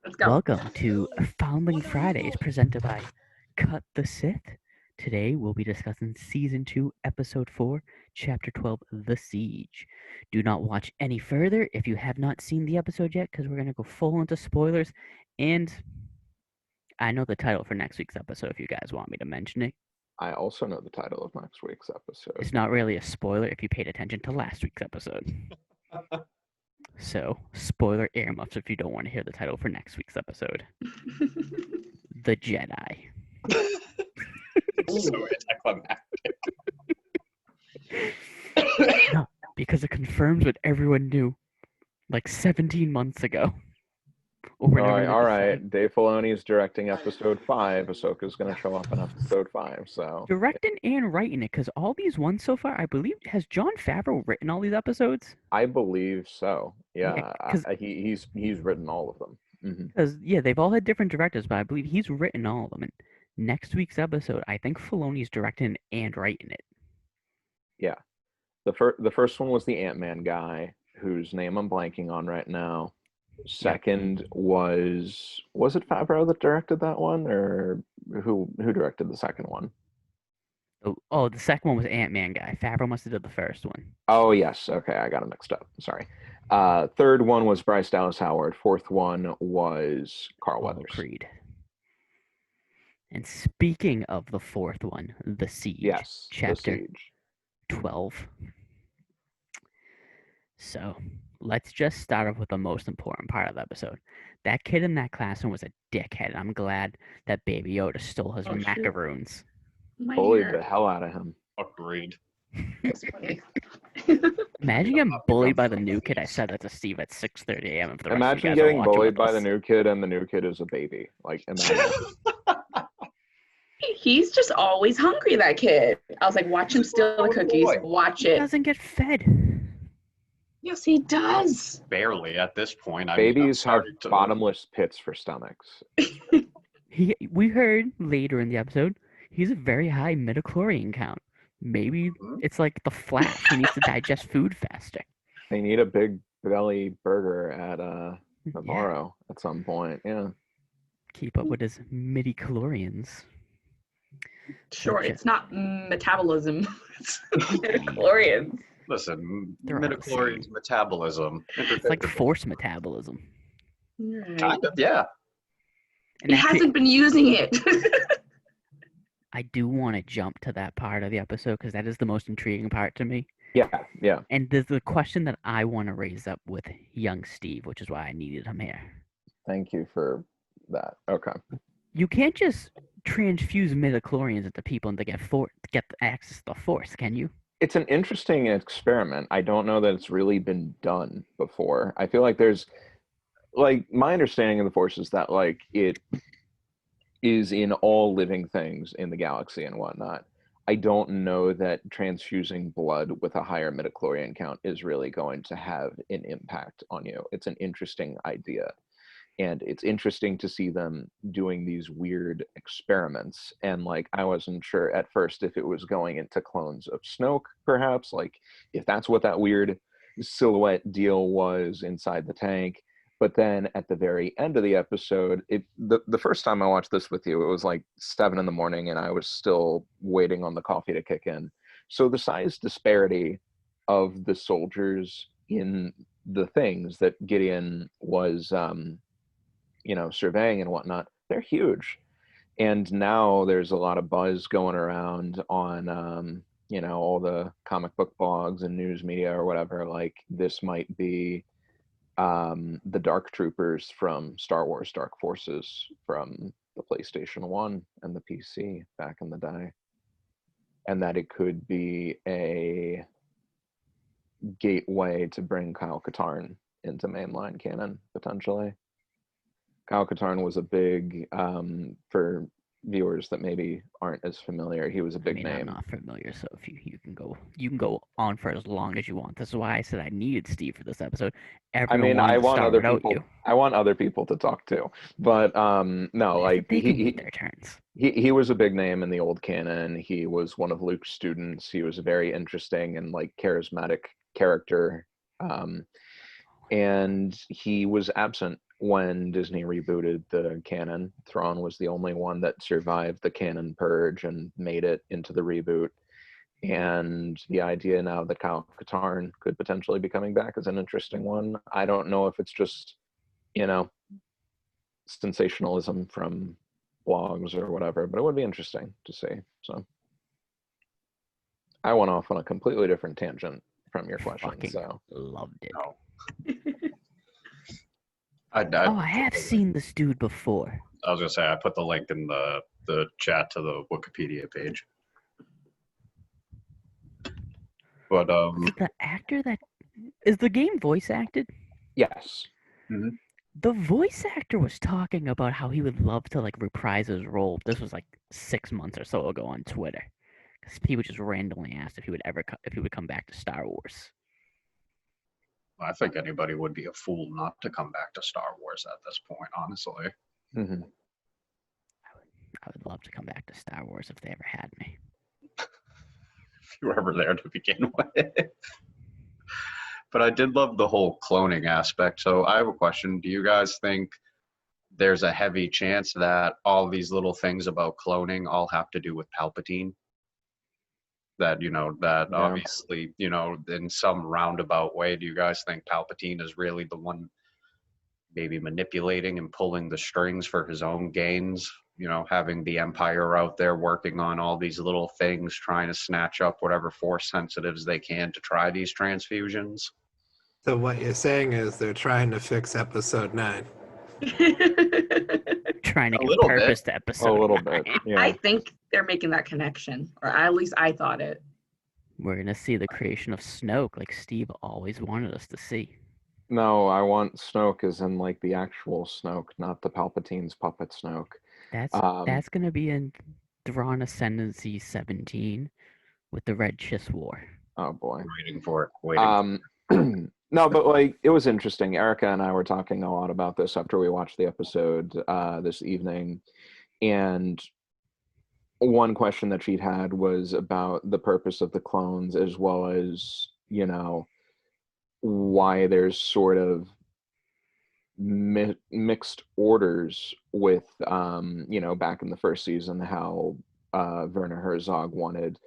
Let's go. Welcome to Foundling Fridays presented by Cut the Sith. Today we'll be discussing Season 2, Episode 4, Chapter 12, The Siege. Do not watch any further if you have not seen the episode yet, because we're going to go full into spoilers. And I know the title for next week's episode if you guys want me to mention it. I also know the title of next week's episode. It's not really a spoiler if you paid attention to last week's episode. So, spoiler earmuffs if you don't want to hear the title for next week's episode. The Jedi. So anticlimactic. No, because it confirms what everyone knew like 17 months ago. All right. Dave Filoni is directing episode 5. Ahsoka's going to show up in episode 5. So directing and writing it, because all these ones so far, I believe, has Jon Favreau written all these episodes? I believe so. Yeah, Yeah, he's written all of them. Because they've all had different directors, but I believe he's written all of them. And next week's episode, I think Filoni's directing and writing it. Yeah, the first one was the Ant-Man guy, whose name I'm blanking on right now. Second was it Favreau that directed that one, or who directed the second one? Oh, the second one was Ant-Man guy. Favreau must have did the first one. Oh yes, okay, I got it mixed up. Sorry. Third one was Bryce Dallas Howard. Fourth one was Carl Weathers. Creed. And speaking of the fourth one, The Siege. Yes, Chapter The Siege. 12. So let's just start off with the most important part of the episode. That kid in that classroom was a dickhead. I'm glad that Baby Yoda stole his macaroons. Bullied the hell out of him. Agreed. Imagine getting bullied by the new kid. I said that to Steve at 6:30 a.m. Imagine getting bullied by the new kid, and the new kid is a baby. Like, imagine. He's just always hungry, that kid. I was like, watch him steal the cookies. Watch He it. doesn't get fed. Yes, he does. Barely at this point. Babies have bottomless pits for stomachs. We heard later in the episode, he's a very high midichlorian count. Maybe it's like the Flash. He needs to digest food faster. They need a big belly burger at Navarro at some point. Yeah. Keep up with his midichlorians. Sure, it's not metabolism. It's midichlorians. Listen, They're midichlorians metabolism. It's like force metabolism. Kind of, yeah. And he hasn't been using it. I do want to jump to that part of the episode because that is the most intriguing part to me. Yeah. And there's the question that I want to raise up with young Steve, which is why I needed him here. Thank you for that. Okay. You can't just transfuse midichlorians into people and to get access to the force, can you? It's an interesting experiment. I don't know that it's really been done before. I feel like there's, like, my understanding of the force is that, like, it is in all living things in the galaxy and whatnot. I don't know that transfusing blood with a higher midichlorian count is really going to have an impact on you. It's an interesting idea. And it's interesting to see them doing these weird experiments. And, like, I wasn't sure at first if it was going into clones of Snoke, perhaps, like if that's what that weird silhouette deal was inside the tank. But then at the very end of the episode, the first time I watched this with you, it was like 7 a.m. and I was still waiting on the coffee to kick in. So the size disparity of the soldiers in the things that Gideon was surveying and whatnot, they're huge. And now there's a lot of buzz going around on all the comic book blogs and news media or whatever, like this might be the Dark Troopers from Star Wars Dark Forces from the PlayStation 1 and the PC back in the day. And that it could be a gateway to bring Kyle Katarn into mainline canon, potentially. Kyle Katarn was a big, for viewers that maybe aren't as familiar, he was a big name. I'm not familiar, so if you can go on for as long as you want. This is why I said I needed Steve for this episode. I want other people to talk to, but no, like their turns. He was a big name in the old canon. He was one of Luke's students. He was a very interesting and, like, charismatic character, and he was absent when Disney rebooted the canon. Thrawn was the only one that survived the canon purge and made it into the reboot. And the idea now that Kyle Katarn could potentially be coming back is an interesting one. I don't know if it's just, sensationalism from blogs or whatever, but it would be interesting to see. So I went off on a completely different tangent from your question. Fucking So loved it. No. I have seen this dude before. I was gonna say I put the link in the chat to the Wikipedia page. But Is it the actor that is the game voice acted? yes. Mhm. The voice actor was talking about how he would love to reprise his role. This was 6 months or so ago on Twitter, because people just randomly asked if he would come back to Star Wars. I think anybody would be a fool not to come back to Star Wars at this point, honestly. Mm-hmm. I would love to come back to Star Wars if they ever had me. If you were ever there to begin with. But I did love the whole cloning aspect. So I have a question. Do you guys think there's a heavy chance that all these little things about cloning all have to do with Palpatine? That, that Yeah. obviously, in some roundabout way, do you guys think Palpatine is really the one maybe manipulating and pulling the strings for his own gains? Having the Empire out there working on all these little things, trying to snatch up whatever Force sensitives they can to try these transfusions. So what you're saying is they're trying to fix episode 9. Trying to A give little purpose bit. to episode A little 9. bit. Yeah. I think they're making that connection, or at least I thought it. We're gonna see the creation of Snoke, like Steve always wanted us to see. No, I want Snoke as in the actual Snoke, not the Palpatine's puppet Snoke. That's gonna be in Thrawn Ascendancy 17 with the Red Chiss War. Oh boy. Waiting for it. Waiting. No, but it was interesting. Erica and I were talking a lot about this after we watched the episode this evening, and one question that she'd had was about the purpose of the clones, as well as why there's sort of mixed orders with back in the first season, how Werner Herzog wanted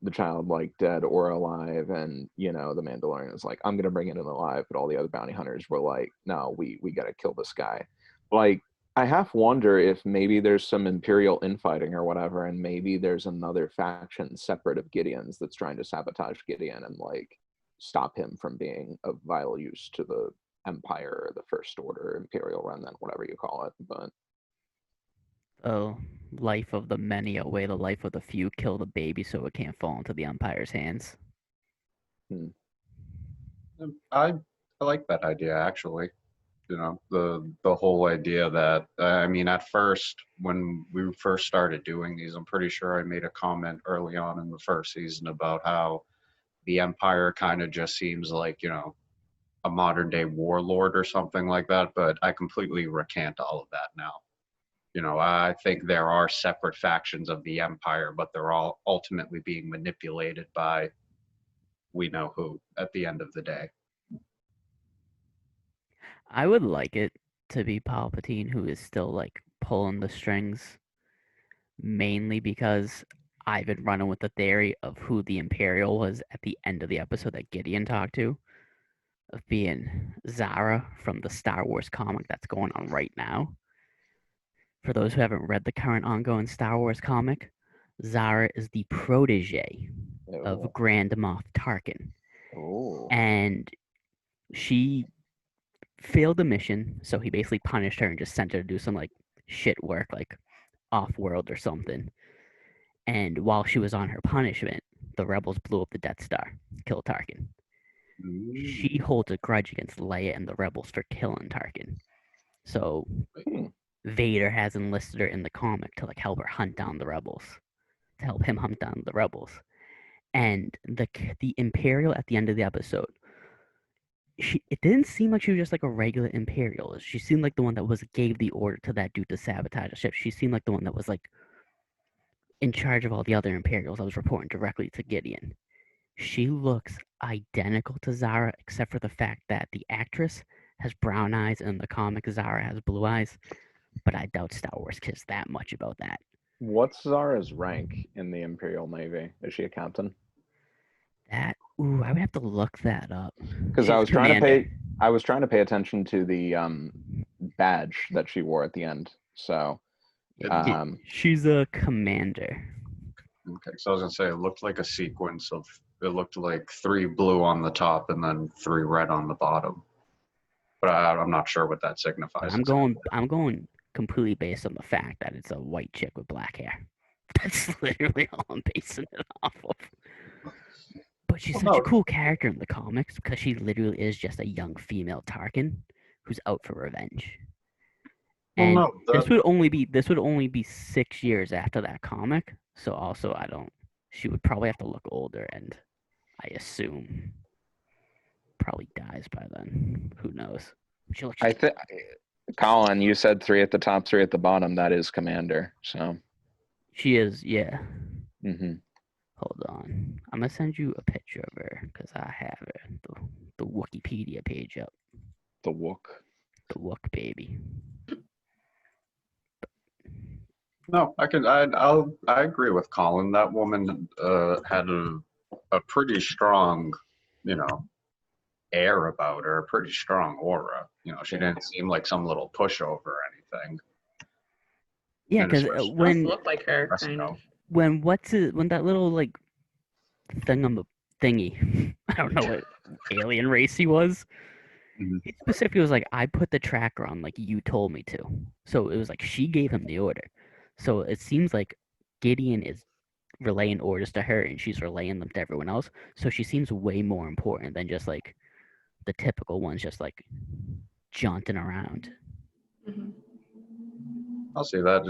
the child dead or alive, and the Mandalorian was like, I'm gonna bring it in alive, but all the other bounty hunters were like, no, we gotta kill this guy. I half wonder if maybe there's some Imperial infighting or whatever, and maybe there's another faction separate of Gideon's that's trying to sabotage Gideon and stop him from being of vital use to the Empire or the First Order, Imperial Remnant, whatever you call it. But Oh, life of the many outweigh the life of the few. Kill the baby so it can't fall into the Empire's hands. I like that idea, actually. The whole idea that, at first, when we first started doing these, I'm pretty sure I made a comment early on in the first season about how the Empire kind of just seems like, a modern day warlord or something like that, but I completely recant all of that now. I think there are separate factions of the Empire, but they're all ultimately being manipulated by we know who at the end of the day. I would like it to be Palpatine who is still pulling the strings, mainly because I've been running with the theory of who the Imperial was at the end of the episode that Gideon talked to, of being Zara from the Star Wars comic that's going on right now. For those who haven't read the current ongoing Star Wars comic, Zara is the protege of Grand Moff Tarkin. And she failed a mission, so he basically punished her and just sent her to do some shit work, off-world or something. And while she was on her punishment, the rebels blew up the Death Star, killed Tarkin. She holds a grudge against Leia and the rebels for killing Tarkin. So Vader has enlisted her in the comic to help her hunt down the rebels, to help him hunt down the rebels. And the Imperial at the end of the episode, it didn't seem like she was just a regular Imperial. She seemed like the one that gave the order to that dude to sabotage the ship. She seemed like the one that was in charge of all the other Imperials that was reporting directly to Gideon. She looks identical to Zara, except for the fact that the actress has brown eyes, and in the comic, Zara has blue eyes. But I doubt Star Wars cares that much about that. What's Zara's rank in the Imperial Navy? Is she a captain? I would have to look that up. Because I was trying to pay attention to the badge that she wore at the end. So she's a commander. Okay, so I was gonna say it looked like a sequence of it looked like 3 blue on the top and then 3 red on the bottom. But I'm not sure what that signifies. I'm going completely based on the fact that it's a white chick with black hair. That's literally all I'm basing it off of. But she's such a cool character in the comics because she literally is just a young female Tarkin who's out for revenge. And this would only be 6 years after that comic. So also she would probably have to look older, and I assume probably dies by then. Who knows? I think, Colin, you said 3 at the top, 3 at the bottom. That is Commander. So she is, yeah. Mm-hmm. Hold on, I'm gonna send you a picture of her because I have her, the Wikipedia page up. The Wook, baby. No, I agree with Colin. That woman had a pretty strong, air about her, a pretty strong aura. She didn't seem like some little pushover or anything. Yeah, because when look like her, kind of. When that little like thing on the thingy, I don't know what alien race he was. Mm-hmm. He specifically was like, I put the tracker on like you told me to. So it was like she gave him the order. So it seems like Gideon is relaying orders to her and she's relaying them to everyone else. So she seems way more important than just like the typical ones just like jaunting around. Mm-hmm. I'll see that.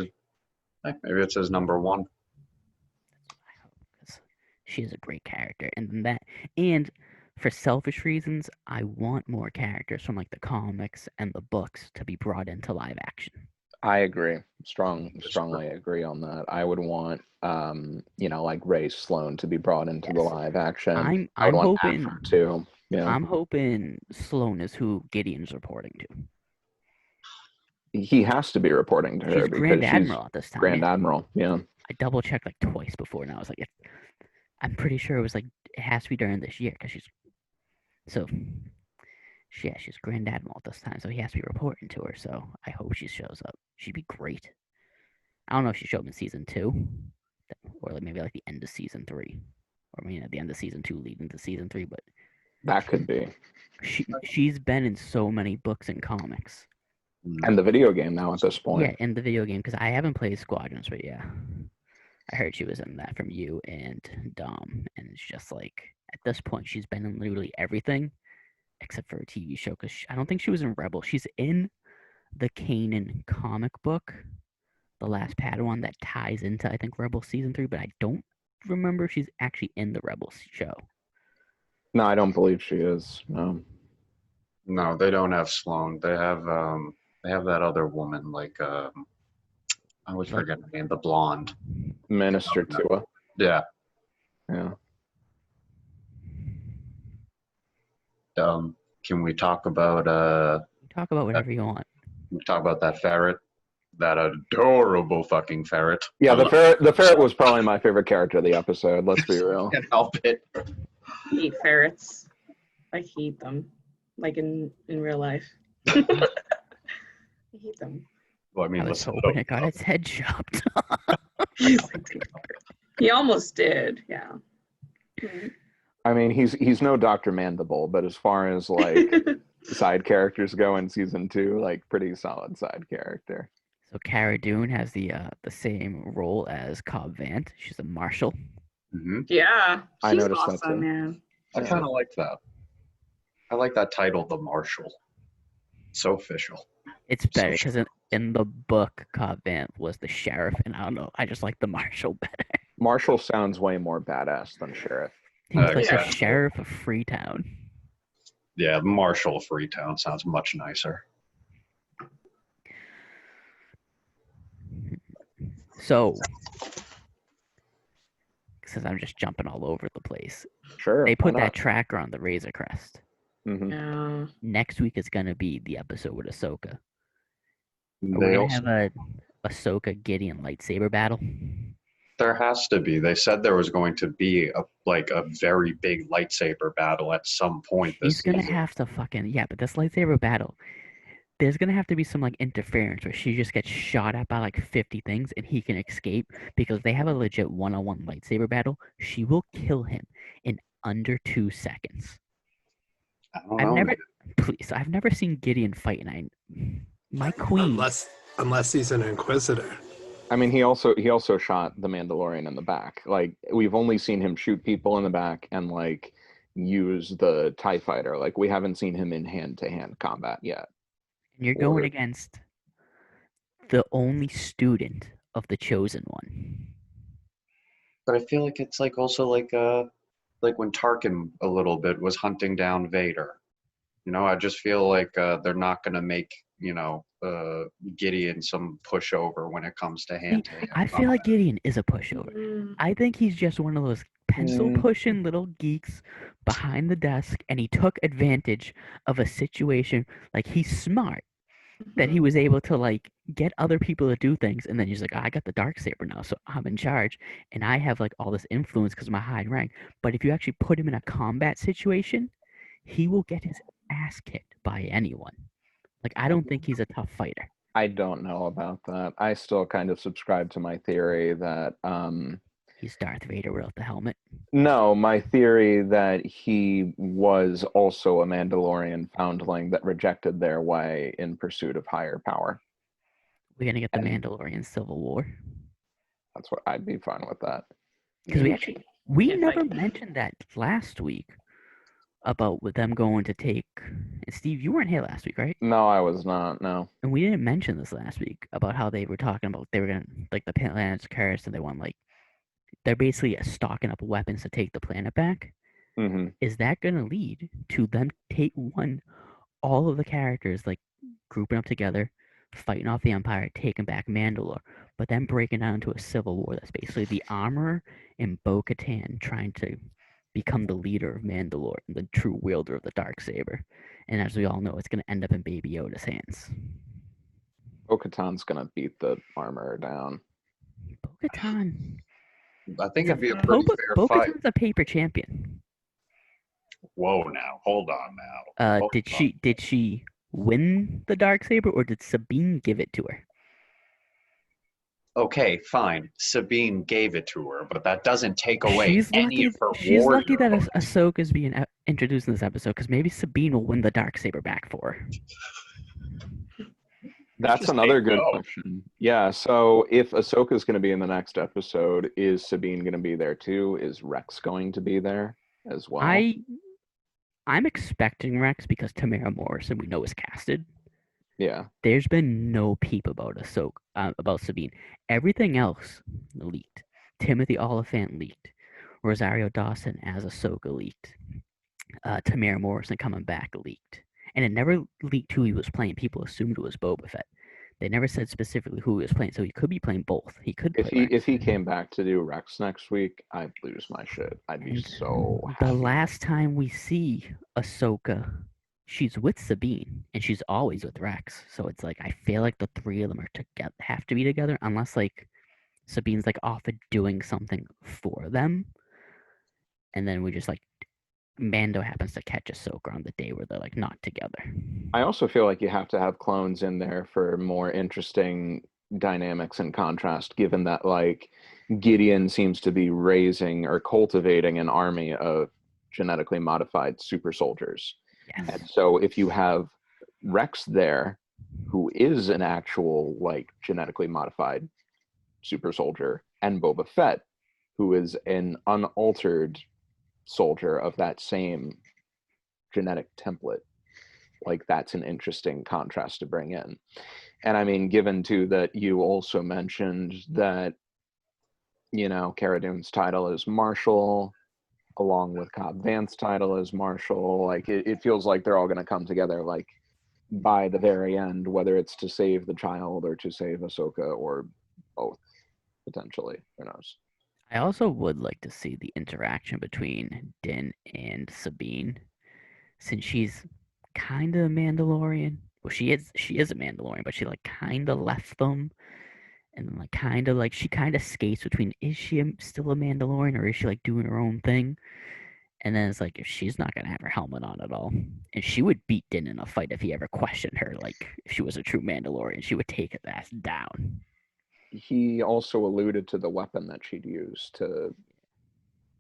Maybe it says number 1. She is a great character, and for selfish reasons, I want more characters from like the comics and the books to be brought into live action. I agree. Strongly agree on that. I would want, like Ray Sloan to be brought into the live action. I'm hoping too. Yeah. I'm hoping Sloan is who Gideon's reporting to. He has to be reporting to her she's because Grand Admiral at this time. Grand Admiral, yeah. I double checked like twice before, and I was like, I'm pretty sure it was like it has to be during this year because she's Grand Admiral at this time, so he has to be reporting to her. So I hope she shows up. She'd be great. I don't know if she showed up in season 2, or maybe like the end of season 3, or maybe at the end of season 2 leading to season 3. But that could be. She's been in so many books and comics. And the video game now at this point. Yeah, in the video game, because I haven't played Squadrons, but yeah. I heard she was in that from you and Dom, and it's just like, at this point, she's been in literally everything, except for a TV show, because I don't think she was in Rebel. She's in the Kanan comic book, The Last Padawan, that ties into, I think, Rebel Season 3, but I don't remember if she's actually in the Rebel show. No, I don't believe she is, no. No, they don't have Sloan. They have that other woman, like I always forget her name, the blonde. Minister Tua. Yeah. Yeah. Can we talk about talk about whatever you want. We talk about that ferret, that adorable fucking ferret. Yeah, the ferret was probably my favorite character of the episode. Let's be real. Can't help it. I hate ferrets. I hate them, like in real life. I hate them. Well, I mean, I was hoping it got its head chopped. He almost did, yeah. I mean, he's no Dr. Mandible, but as far as like side characters go in season 2, like pretty solid side character. So Cara Dune has the same role as Cobb Vanth. She's a marshal. Mm-hmm. Yeah, I noticed awesome, that too. Man. I kind of like that. I like that title, the Marshal. So official. It's better because in the book, Cobb Vanth was the sheriff, and I don't know, I just like the marshal better. Marshal sounds way more badass than sheriff. He was like the sheriff of Freetown. Yeah, Marshal of Freetown sounds much nicer. So, since I'm just jumping all over the place, Sure. they put that tracker on the Razor Crest. Mhm. Yeah. Next week is gonna be the episode with Ahsoka. Are we They gonna also, have a Ahsoka Gideon lightsaber battle? there has to be. They said there was going to be a very big lightsaber battle at some point this She's gonna season. have to but this lightsaber battle, there's gonna have to be some like interference where she just gets shot at by like 50 things and he can escape because they have a legit one-on-one lightsaber battle. She will kill him in under 2 seconds. I don't I've know. never, please, I've never seen Gideon fight, and my queen. Unless he's an inquisitor. I mean, he also shot the Mandalorian in the back. Like, we've only seen him shoot people in the back and like use the TIE fighter. Like, we haven't seen him in hand-to-hand combat yet. And you're going against the only student of the chosen one. But I feel like it's like also like when Tarkin a little bit was hunting down Vader. I just feel like they're not going to make Gideon some pushover when it comes to hand. I feel like Gideon is a pushover. Mm. I think he's just one of those pencil pushing little geeks behind the desk, and he took advantage of a situation. Like, he's smart that he was able to like get other people to do things, and then he's like, I got the dark saber now, so I'm in charge, and I have like all this influence because of my high rank. But if you actually put him in a combat situation, he will get his ass kicked by anyone. Like, I don't think he's a tough fighter. I don't know about that. I still kind of subscribe to my theory that He's Darth Vader without the helmet. no, my theory that he was also a Mandalorian foundling that rejected their way in pursuit of higher power. We're gonna get the Mandalorian Civil War. That's what I'd be fine with that. Because we Can't never fight. mentioned that last week about with them going to take. And Steve, you weren't here last week, right? No, I was not. No. And we didn't mention this last week about how they were talking about they were gonna like the planet's cursed and they want like they're basically stocking up weapons to take the planet back. Mm-hmm. Is that gonna lead to them all of the characters like grouping up together, fighting off the Empire, taking back Mandalore, but then breaking down into a civil war that's basically the Armorer and Bo-Katan trying to become the leader of Mandalore, the true wielder of the Darksaber. And as we all know, it's going to end up in Baby Yoda's hands. Bo-Katan's gonna beat the armor down. Bo-Katan. I think it'd be a pretty fair fight. Bo-Katan's a paper champion. Whoa, now hold on now. Hold on. Did she win the Darksaber or did Sabine give it to her? Okay, fine. Sabine gave it to her, but that doesn't take away She's any of her She's warrior lucky that bonus. Ahsoka's being introduced in this episode because maybe Sabine will win the Darksaber back for her. That's Just another say good no. question. Yeah, so if Ahsoka's going to be in the next episode, is Sabine going to be there too? Is Rex going to be there as well? I'm expecting Rex because Tamara Morrison we know is casted. Yeah. There's been no peep about Ahsoka, about Sabine. Everything else leaked. Timothy Oliphant leaked. Rosario Dawson as Ahsoka leaked. Tamara Morrison coming back leaked. And it never leaked who he was playing. People assumed it was Boba Fett. They never said specifically who he was playing, so he could be playing both. He could play Rex. If he came back to do Rex next week, I'd lose my shit. I'd be so happy. The last time we see Ahsoka, she's with Sabine, and she's always with Rex. So it's like I feel like the three of them have to be together, unless like Sabine's like off doing something for them, and then we just like Mando happens to catch Ahsoka on the day where they're like not together. I also feel like you have to have clones in there for more interesting dynamics and contrast, given that like Gideon seems to be raising or cultivating an army of genetically modified super soldiers. Yes. And so if you have Rex there, who is an actual like genetically modified super soldier, and Boba Fett, who is an unaltered soldier of that same genetic template, like that's an interesting contrast to bring in. And I mean, given too that you also mentioned that, you know, Cara Dune's title is Marshal, along with Cobb Vanth's title as Marshal, like it feels like they're all going to come together like by the very end, whether it's to save the child or to save Ahsoka or both, potentially. Who knows? I also would like to see the interaction between Din and Sabine. since she's kind of a Mandalorian. Well, she is a Mandalorian, but she like kind of left them, and then like she kind of skates between is she still a Mandalorian or is she like doing her own thing? And then it's like if she's not gonna have her helmet on at all, and she would beat Din in a fight if he ever questioned her. Like if she was a true Mandalorian, she would take his ass down. He also alluded to the weapon that she'd use to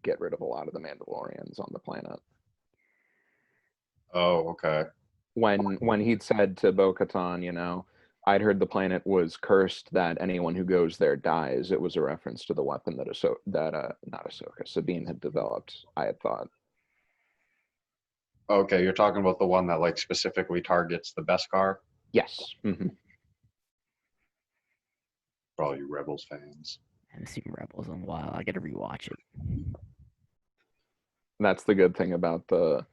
get rid of a lot of the Mandalorians on the planet. Oh, okay. When he'd said to Bo-Katan, you know, I'd heard the planet was cursed, that anyone who goes there dies. It was a reference to the weapon that Sabine had developed, I had thought. Okay, you're talking about the one that like specifically targets the Beskar? Yes. Mm-hmm. For all you Rebels fans. I haven't seen Rebels in a while. I gotta rewatch it. That's the good thing about the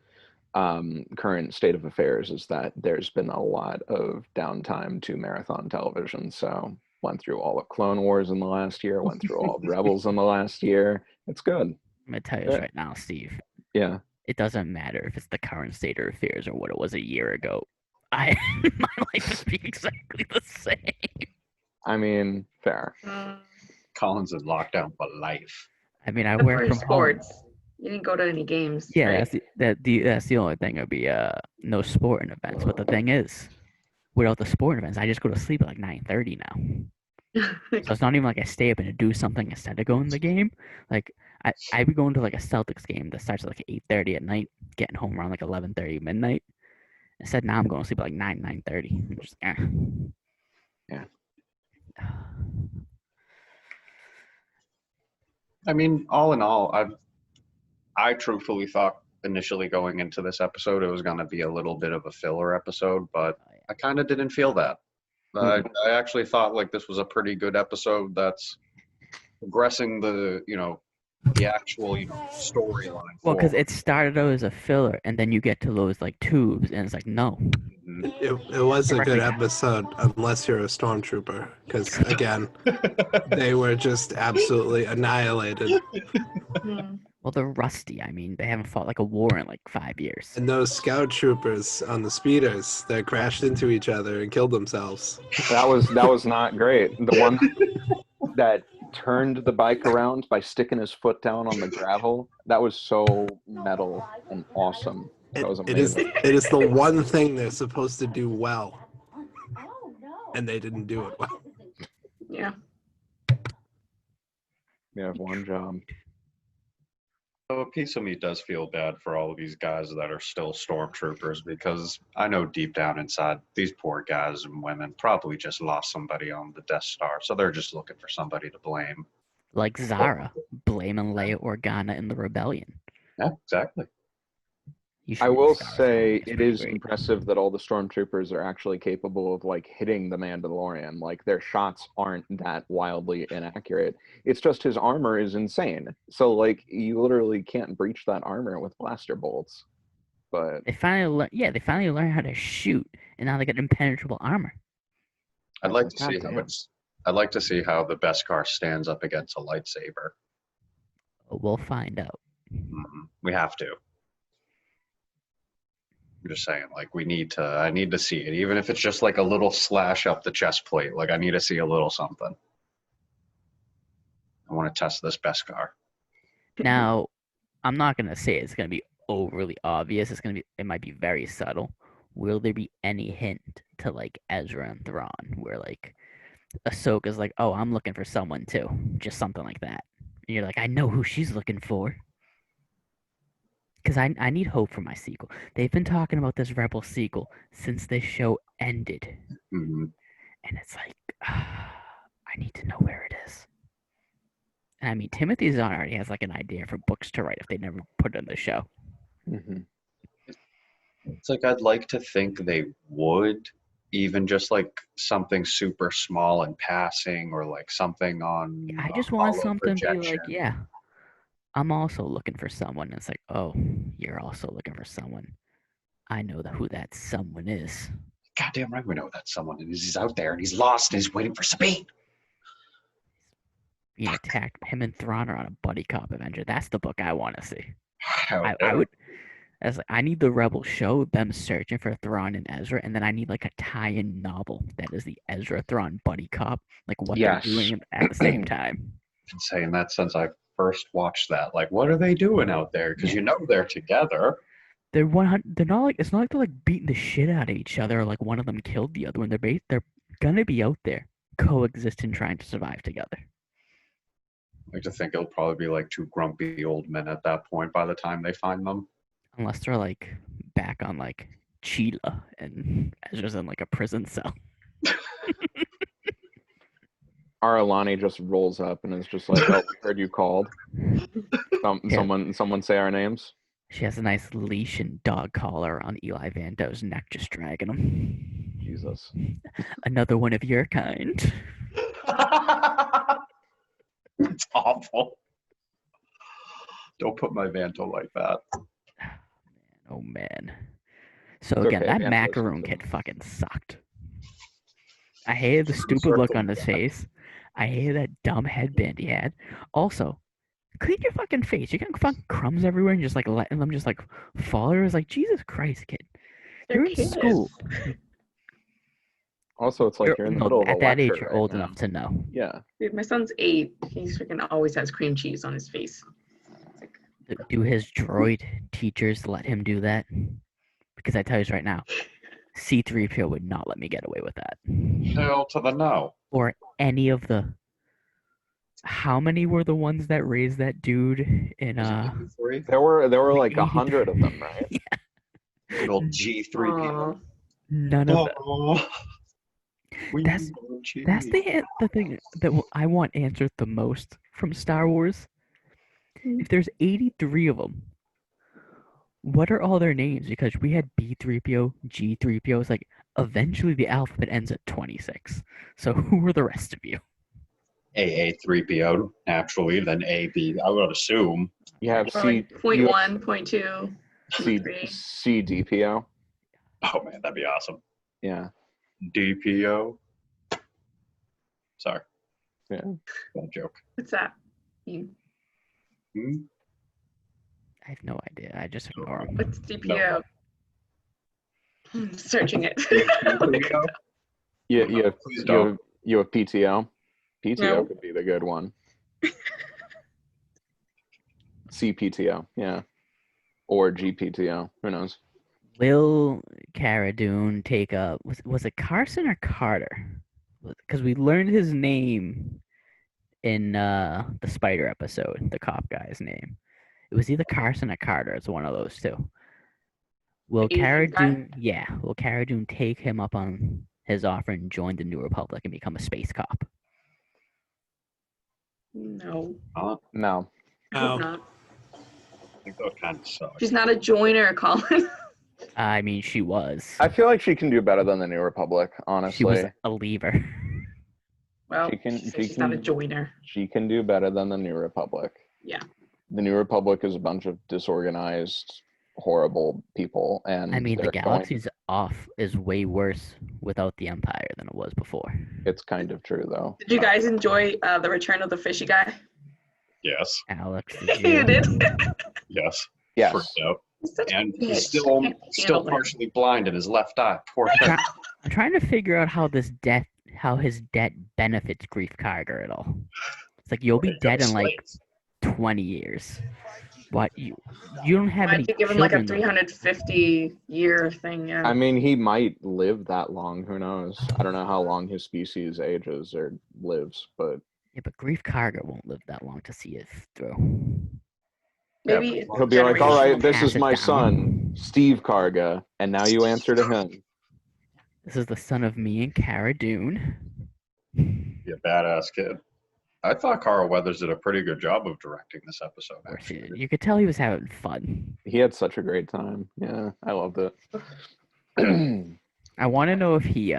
current state of affairs, is that there's been a lot of downtime to marathon television. So went through all of Clone Wars in the last year, went through all of Rebels in the last year. It's good. I'm gonna tell you this right now, Steve. Yeah. It doesn't matter if it's the current state of affairs or what it was a year ago. My life would be exactly the same. I mean, fair. Collins is locked down for life. I mean, I Except work for from sports. home. You didn't go to any games. Yeah, right? that's the only thing. It'd be no sporting events. But the thing is, without the sporting events, I just go to sleep at like 9:30 now. So it's not even like I stay up and do something instead of going to the game. Like I be going to like a Celtics game that starts at like 8:30 at night, getting home around like 11:30 midnight. Instead, now I'm going to sleep at like 9:30. I'm just Yeah. I mean, all in all, I truthfully thought initially going into this episode it was going to be a little bit of a filler episode, but I kind of didn't feel that. I actually thought like this was a pretty good episode that's progressing the actual storyline. Well, because it started out as a filler, and then you get to those like tubes, and it's like no. It was a good episode, unless you're a stormtrooper, because again, they were just absolutely annihilated. Well, they're rusty. I mean, they haven't fought like a war in like 5 years. And those scout troopers on the speeders that crashed into each other and killed themselves. That was not great. The one that turned the bike around by sticking his foot down on the gravel, that was so metal and awesome. That was amazing. It is the one thing they're supposed to do well, and they didn't do it well. Yeah. We have one job. So a piece of me does feel bad for all of these guys that are still stormtroopers, because I know deep down inside these poor guys and women probably just lost somebody on the Death Star, so they're just looking for somebody to blame. Like Zara, blaming Leia Organa in the rebellion. Yeah, exactly. I will say it is impressive that all the stormtroopers are actually capable of like hitting the Mandalorian. Like their shots aren't that wildly inaccurate. It's just his armor is insane. So like you literally can't breach that armor with blaster bolts. But they finally learned how to shoot, and now they got impenetrable armor. I'd like to see how the Beskar stands up against a lightsaber. We'll find out. We have to. I'm just saying, like, I need to see it, even if it's just like a little slash up the chest plate. Like, I need to see a little something. I want to test this Beskar. Now, I'm not gonna say it's gonna be overly obvious. It might be very subtle. Will there be any hint to like Ezra and Thrawn, where like Ahsoka's like, oh, I'm looking for someone too, just something like that. And you're like, I know who she's looking for. Because I need hope for my sequel. They've been talking about this Rebel sequel since this show ended. Mm-hmm. And it's like, I need to know where it is. And I mean, Timothy Zahn already has like an idea for books to write if they never put it in the show. mm-hmm. It's like I'd like to think they would, even just like something super small and passing, or like something on. I just want something to be like, projection. yeah, I'm also looking for someone. And it's like, oh, you're also looking for someone. I know who that someone is. Goddamn right we know that someone is. He's out there and he's lost and he's waiting for Sabine. Being attacked. Him and Thrawn are on a buddy cop adventure. That's the book I want to see. I As like, I need the Rebels show them searching for Thrawn and Ezra, and then I need like a tie-in novel that is the Ezra Thrawn buddy cop, like what Yes. they're doing at the same time. I've been saying that since I first watched that. Like, what are they doing out there? Because you know they're together. They're 100. They're not like it's not like they're like beating the shit out of each other. Or like one of them killed the other one. They're gonna be out there coexisting, trying to survive together. I like to think it'll probably be like two grumpy old men at that point by the time they find them. Unless they're like back on like Cheetah and Ezra's in like a prison cell. Aralani just rolls up and is just like, "Oh, we heard you called." Yeah. Someone say our names. She has a nice leash and dog collar on Eli Vando's neck, just dragging him. Jesus. Another one of your kind. It's awful. Don't put my Vanto like that. Oh man. So It's again, okay, that Vanto's macaroon good. kid fucking sucked. I hated the stupid look on his face. I hated that dumb headband he had. Also, clean your fucking face. You're getting fucking crumbs everywhere and just like letting them just like fall. It was like, Jesus Christ, kid. They're You're in kids. school. Also, it's like you're in the No, middle of a at that age, lecture you're right old now. enough to know. Yeah. Dude, my son's 8. He's freaking always has cream cheese on his face. Do his droid teachers let him do that? Because I tell you right now, C-3PO would not let me get away with that. Hell to the no. Or any of the. How many were the ones that raised that dude in Three? There were like 83. 100 of them, right? Good old G3PO. Aw. None of them. Oh, That's the thing that I want answered the most from Star Wars. If there's 83 of them, what are all their names? Because we had B3PO, G3PO. It's like eventually the alphabet ends at 26. So who are the rest of you? AA3PO, naturally, then AB, I would assume. You have Or like C, point you have 1, point 2, C, 3. CDPO. Oh man, that'd be awesome. Yeah. DPO. Sorry. Yeah. Bad joke. What's that? You. Hmm? I have no idea. I just ignore them. What's DPO? Searching it. DPO? You have Please don't. you have PTO. PTO No. could be the good one. CPTO, yeah. Or GPTO. Who knows? Will Cara Dune take a was it Carson or Carter? Because we learned his name in the Spider episode, the cop guy's name. It was either Carson or Carter. It's one of those two. Will The Asian Cara guy? Dune? Yeah. Will Cara Dune take him up on his offer and join the New Republic and become a space cop? No. No. I hope Oh, not. I think that would kind of suck. She's not a joiner, Colin. I mean, she was. I feel like she can do better than the New Republic, honestly. She was a leaver. Well, She can- she said she she's not a can- joiner. She can do better than the New Republic. Yeah. The New Republic is a bunch of disorganized, horrible people, and I mean, the they're going- galaxy's off is way worse without the Empire than it was before. It's kind of true, though. Did you guys enjoy the return of the fishy guy? Yes. Alex, You did? Yes. Yes. Freaked out. He's such a And bitch. he's I still can't still handle him. partially blind in his left eye. Poor thing. I'm trying to figure out how his debt benefits Grief Karga at all. It's like you'll be dead in like 20 years. What you don't have any Why'd you give him like a children, though. 350-year thing? Yeah. I mean, he might live that long. Who knows? I don't know how long his species ages or lives, but Yeah, but Grief Karga won't live that long to see it through. Maybe yeah, it's he'll be like, "All right, generational. this is Pass it my down. son, Steve Karga, and now you answer to him." This is the son of me and Cara Dune. Be a badass kid. I thought Carl Weathers did a pretty good job of directing this episode. Of course, Actually. you could tell he was having fun. He had such a great time. Yeah, I loved it. I want to know if he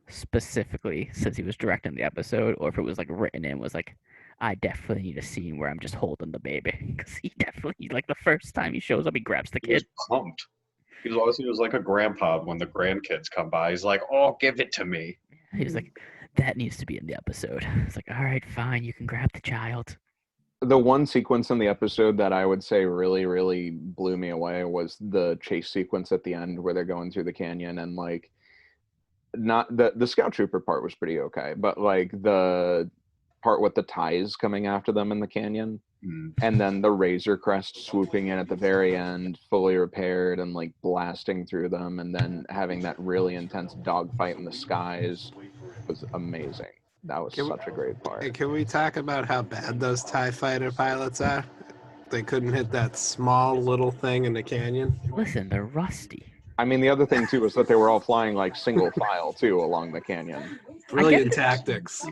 specifically, since he was directing the episode, or if it was like written in, was like, I definitely need a scene where I'm just holding the baby. Because he definitely, like the first time he shows up, he grabs the He was kid. pumped. He was like a grandpa when the grandkids come by. He's like, "Oh, give it to me." He was like, that needs to be in the episode. It's like, all right, fine, you can grab the child. The one sequence in the episode that I would say really, really blew me away was the chase sequence at the end where they're going through the canyon, and like, not the scout trooper part was pretty okay, but like the part with the ties coming after them in the canyon, and then the Razor Crest swooping in at the very end, fully repaired and like blasting through them, and then having that really intense dogfight in the skies was amazing. That was such a great part. Hey, can we talk about how bad those TIE fighter pilots are? They couldn't hit that small little thing in the canyon. Listen, they're rusty. I mean, the other thing too was that they were all flying like single file too along the canyon. Brilliant tactics.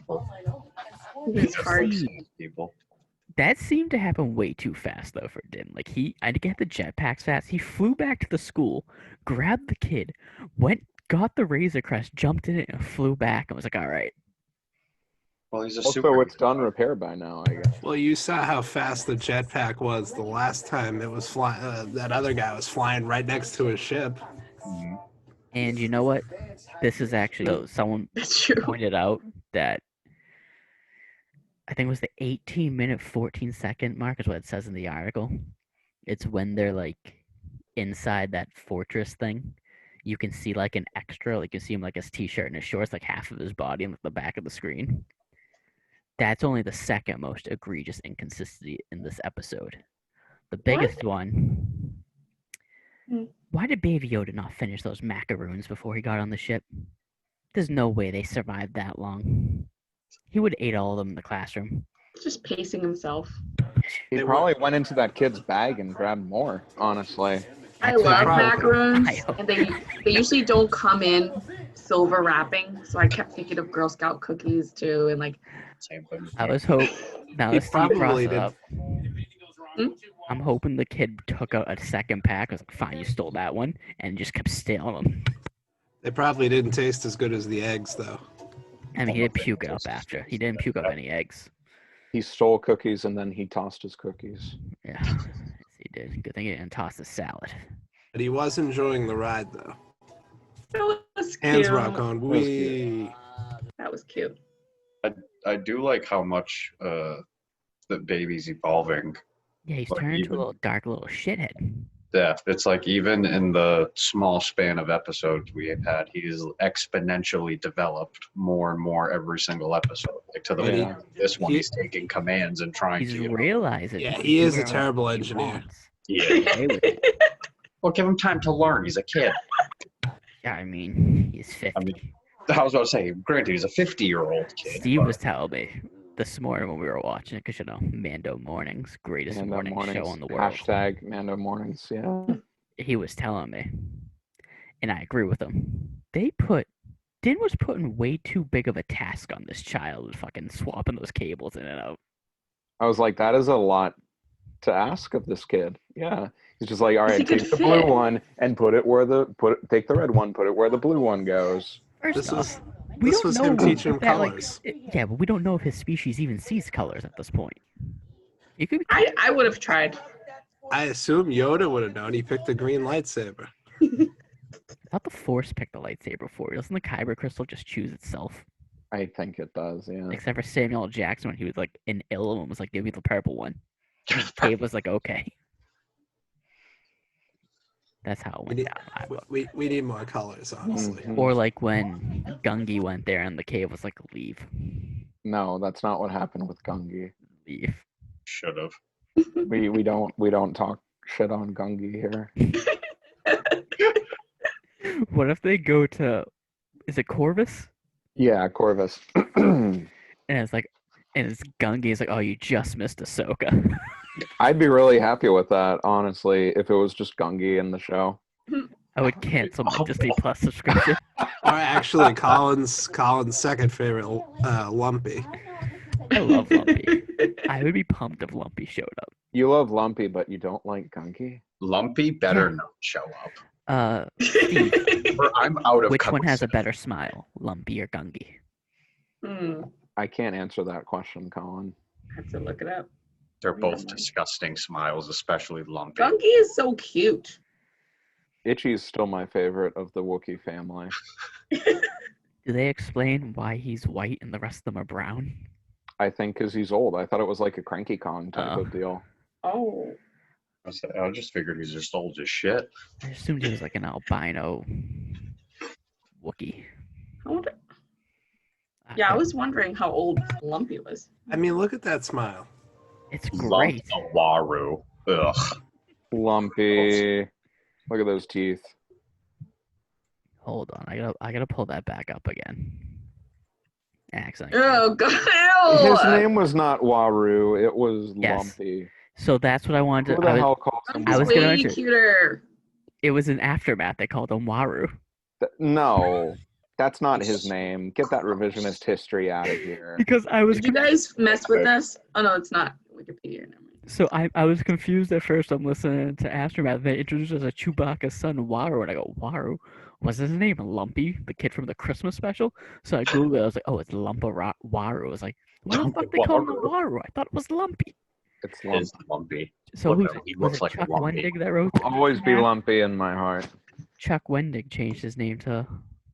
It's hard. People. That seemed to happen way too fast though for Din. Like I had to get the jetpacks fast. He flew back to the school, grabbed the kid, got the Razor Crest, jumped in it, and flew back. And was like, all right. Well, he's a Also, super. it's done repair by now, I guess. Well, you saw how fast the jetpack was the last time it was flying. That other guy was flying right next to his ship. And you know what? This is actually someone That's true. pointed out that I think it was the 18-minute, 14-second mark is what it says in the article. It's when they're like inside that fortress thing. You can see like an extra, like you see him like his t-shirt and his shorts, like half of his body in the back of the screen. That's only the second most egregious inconsistency in this episode. The biggest one. Why did Baby Yoda not finish those macaroons before he got on the ship? There's no way they survived that long. He would have ate all of them in the classroom. Just pacing himself. He probably went into that kid's bag and grabbed more, honestly. I love probably- macaroons, I hope- and they usually don't come in silver wrapping, so I kept thinking of Girl Scout cookies too, and like Same thing. I was hoping. Now He that Steve brought probably it did. up, I'm hoping the kid took out a second pack. I was like, fine, you stole that one, and just kept stealing them. They probably didn't taste as good as the eggs, though. I mean, he didn't puke it up after. He didn't puke up any eggs. He stole cookies and then he tossed his cookies. Yeah, yes, he did. Good thing he didn't toss the salad. But he was enjoying the ride, though. that was Hands cute. rock on. Wee. That was cute. I do like how much the baby's evolving. Yeah, he's But turned into a even- little dark little shithead. Yeah, it's like even in the small span of episodes we have had, he's exponentially developed more and more every single episode. Like to the Yeah. point this one, He- he's taking commands and trying He's to. You know, realizing. Yeah, he is a figure out terrible what he engineer. wants. yeah. Okay with it. Well, give him time to learn. He's a kid. Yeah, I mean, he's 50. I mean, I was about to say, granted, he's a 50-year-old kid. Steve but was telling me this morning when we were watching it, because, you know, Mando Mornings, greatest Mando morning Mornings, show in the world. Hashtag Mando Mornings, yeah. He was telling me, and I agree with him. Din was putting way too big of a task on this child with fucking swapping those cables in and out. I was like, that is a lot to ask of this kid. Yeah. He's just like, all He right, could take the blue fit. one and take the red one, put it where the blue one goes. First This off, was we this don't was know him teaching him that, like, colors. yeah, but we don't know if his species even sees colors at this point. It could be. I would have tried. I assume Yoda would have known. He picked the green lightsaber. I thought the Force picked the lightsaber for you. Doesn't the Kyber crystal just choose itself? I think it does, yeah. Except for Samuel L. Jackson when he was like in Ilum and was like, give me the purple one. Cave was like, okay. That's how it We went need, down. I we, look. we need more colors, honestly. Mhm. Or like when Gungi went there and the cave was like, leave. No, that's not what happened with Gungi. Leave. Should have. We don't talk shit on Gungi here. What if they go to, is it Corvus? Yeah, Corvus. And it's like, and it's Gungi. It's like, oh, you just missed Ahsoka. I'd be really happy with that, honestly, if it was just Gungi in the show. I would cancel my Disney Plus subscription. Or actually, Colin's second favorite, Lumpy. I love Lumpy. I would be pumped if Lumpy showed up. You love Lumpy, but you don't like Gungi? Lumpy better not show up. Steve, Or I'm out of which one has a colors. better smile, Lumpy or Gungi? I can't answer that question, Colin. Have to look it up. They're both disgusting smiles, especially Lumpy. Gungi is so cute. Itchy's still my favorite of the Wookiee family. Do they explain why he's white and the rest of them are brown? I think because he's old. I thought it was like a Cranky Kong type of deal. Oh. I just figured he's just old as shit. I assumed he was like an albino Wookiee. I wonder- Yeah, I was wondering how old Lumpy was. I mean, look at that smile. It's great. Waru. Ugh. Lumpy. Look at those teeth. Hold on, I gotta pull that back up again. Accent. Oh God! His name was not Waru. It was Yes. Lumpy. So that's what I wanted Who to. the hell calls him? I was Way gonna mention- cuter. It was an aftermath. They called him Waru. No, that's not his name. Get that revisionist history out of here. Because I was Did you guys mess with this? Oh no, it's not Wikipedia. Never mind. so I was confused at first. I'm listening to Aftermath. They introduced us as Chewbacca's son Waru, and I go, Waru? Was his name Lumpy, the kid from the Christmas special? So I googled it. I was like, oh, it's Lumpa Waru. I was like, why the fuck they call him Waru? I thought it was Lumpy. It's It's Lumpy. Lumpy. So Look who's at him. He was looks it like Chuck Lumpy. Wendig that wrote? Always be Lumpy in my heart. Chuck Wendig changed his name to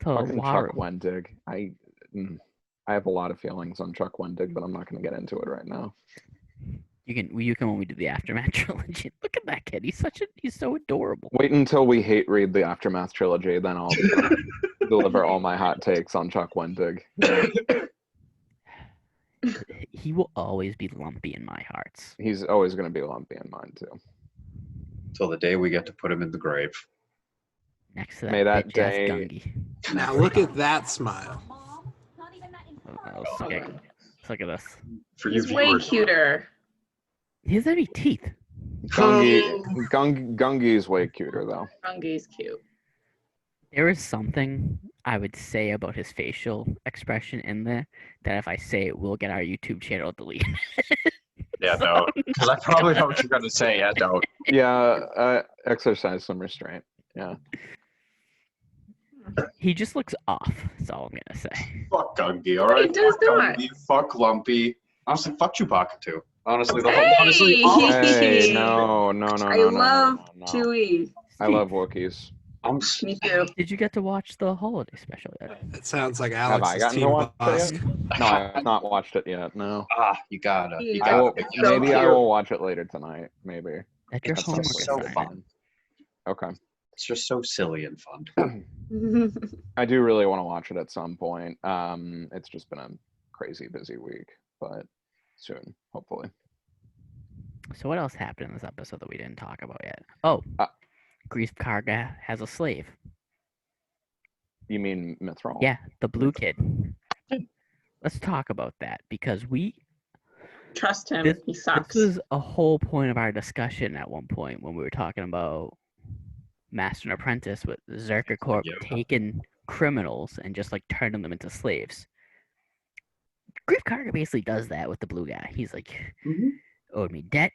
Fucking Waru. Chuck Wendig. I have a lot of feelings on Chuck Wendig, but I'm not going to get into it right now. You can when we do the Aftermath trilogy. Look at that kid. He's so adorable. Wait until we hate read the Aftermath trilogy, then I'll deliver all my hot takes on Chuck Wendig. Yeah. He will always be Lumpy in my hearts. He's always going to be Lumpy in mine too. Till the day we get to put him in the grave. Next to that, May that bitch-ass day- Gungy. Now look at that smile. Oh, look at this. For you He's way viewers, cuter. He has any teeth. Gungy's way cuter though. Gungy's cute. There is something I would say about his facial expression in there that if I say it will get our YouTube channel deleted. yeah, no, because I probably know what you're gonna say. Yeah, don't. Yeah, exercise some restraint. Yeah. He just looks off. That's all I'm gonna say. Fuck Gungy, all right. He does Fuck not. Gungy, fuck Lumpy. Honestly, fuck Chewbacca too. Honestly, the Hey! whole honestly, all- Hey, no. I love no. Chewie. I love Wookiees. I'm Me too. Did you get to watch the holiday special yet? It sounds like Have I Alex's gotten to Team watch Bosk. it yet? No, I have not watched it yet. No. you gotta. You I I will, gotta. So maybe I cute. will watch it later tonight. Maybe. That's your It's homework just so assignment. fun. Okay. It's just so silly and fun. I do really want to watch it at some point. It's just been a crazy busy week, but soon, hopefully. So what else happened in this episode that we didn't talk about yet? Oh, Greef Karga has a slave. You mean Mithril? Yeah, the blue kid. Let's talk about that because Trust him. This- He sucks. this was a whole point of our discussion at one point when we were talking about Master and Apprentice with Zerka Corp Yeah. taking criminals and just like turning them into slaves. Greef Karga basically does that with the blue guy. He's like, owed me debt,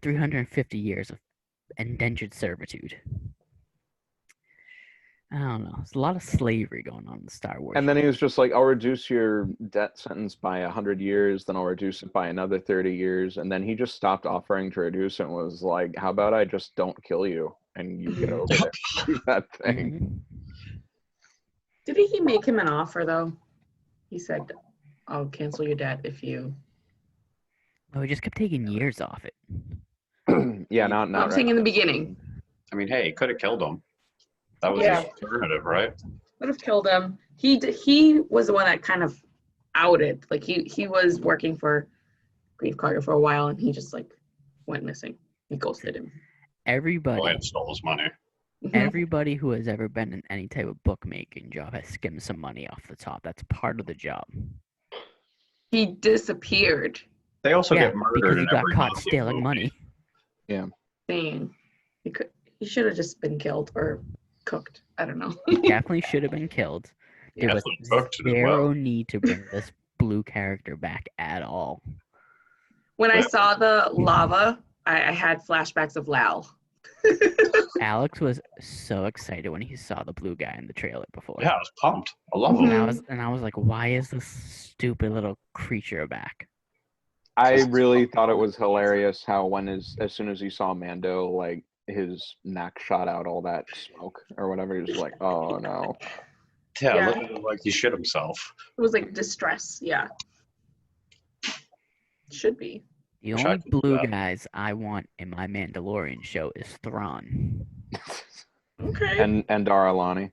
350 years of indentured servitude. I don't know. There's a lot of slavery going on in the Star Wars. And then he was just like, I'll reduce your debt sentence by 100 years, then I'll reduce it by another 30 years. And then he just stopped offering to reduce it and was like, how about I just don't kill you and you get over that thing? Mhm. Didn't he make him an offer though? He said, "I'll cancel your debt if you." No, he just kept taking years off it. Yeah, not I'm saying in the beginning. I mean, hey, he could have killed him. That was Yeah. his alternative, right? Would have killed him. He was the one that kind of outed. Like he was working for Greef Karga for a while, and he just like went missing. He ghosted him. Everybody, Well, and stole his money. everybody who has ever been in any type of bookmaking job has skimmed some money off the top. That's part of the job. He disappeared. They also Yeah, get murdered because he in got every caught Nazi stealing movie. money. Dang. He should have just been killed or cooked. I don't know. He definitely should have been killed. There was Definitely cooked as zero well. need to bring this blue character back at all. When I saw the lava, I had flashbacks of Lal. Alex was so excited when he saw the blue guy in the trailer before. Yeah, I was pumped. I love And him. I was like, why is this stupid little creature back? I really thought it was hilarious how as soon as he saw Mando, like his neck shot out all that smoke or whatever, he was like, oh no. Yeah, Yeah. look at him like he shit himself. It was like distress. Yeah. Should be. The Wish I only could do blue that. guys I want in my Mandalorian show is Thrawn. Okay. and Daralani.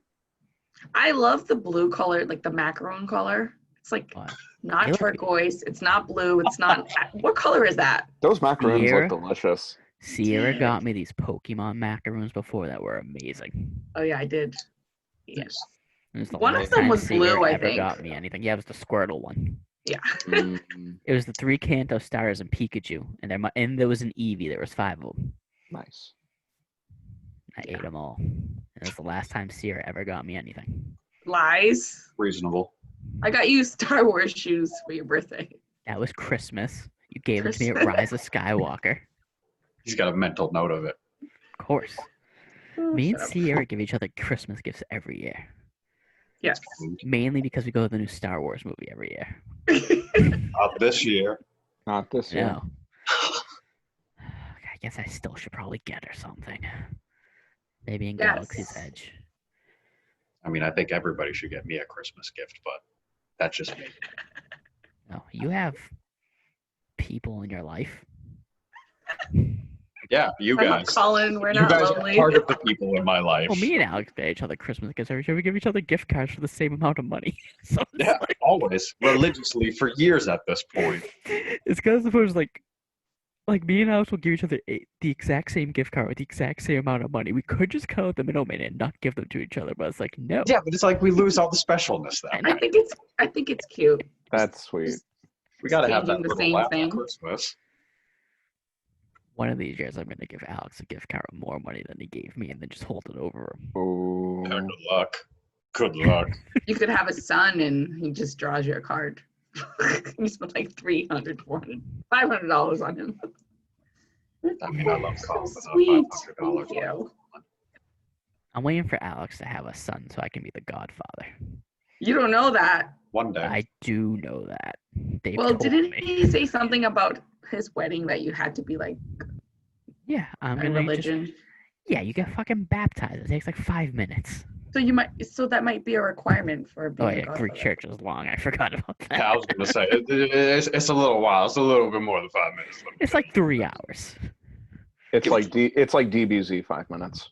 I love the blue color, like the macaron color. It's like What? not They look- turquoise. It's not blue. It's not. What color is that? Those macaroons Sierra? look delicious. Sierra Dang. got me these Pokemon macaroons before that were amazing. Oh yeah, I did. Yes. It was the One of last them time was Sierra blue, I ever think. got me anything. Yeah, it was the Squirtle one. Yeah. Mm, It was the 3 Kanto stars and Pikachu, and there was an Eevee. There was 5 of them. nice. I ate them all. And it was the last time Sierra ever got me anything. Lies. Reasonable. I got you Star Wars shoes for your birthday. That was Christmas. You gave them to me at Christmas. Rise of Skywalker. He's got a mental note of it. Of course. Oh, Me and shut up. Sierra give each other Christmas gifts every year. Yes. Mainly because we go to the new Star Wars movie every year. Not this year. Not this year. No. I guess I still should probably get her something. Maybe in Galaxy's Yes. Edge. I mean, I think everybody should get me a Christmas gift, but that's just me. No, you have people in your life. Yeah, you I'm not guys. Colin. We're You not guys lonely. are part of the people in my life. Well, me and Alex get each other Christmas gifts every year. We give each other gift cards for the same amount of money. So it's Yeah, like, always. Religiously for years at this point. it's because it was like me and Alex will give each other the exact same gift card with the exact same amount of money. We could just cut out the middleman and not give them to each other, but it's like no. Yeah, but it's like we lose all the specialness then. And I think it's cute. That's sweet. We gotta have that Changing the little same laugh thing. at Christmas. one of these years, I'm gonna give Alex a gift card with more money than he gave me, and then just hold it over him. Ooh. Yeah, good luck. Good luck. You could have a son and he just draws you a card. You spend like $300, $400, $500 on him. I mean, I love So Colin, but sweet. $500. Thank you. I'm waiting for Alex to have a son so I can be the godfather. You don't know that. One day. I do know that. They've Well, told didn't me. he say something about his wedding that you had to be like Yeah, I'm a gonna just. religion? Yeah, you get fucking baptized. It takes like 5 minutes. So that might be a requirement for being Oh a yeah, Greek godfather. church is long. I forgot about that. Yeah, I was gonna say it's a little while. It's a little bit more than 5 minutes. It's like 3 hours. It's like DBZ 5 minutes.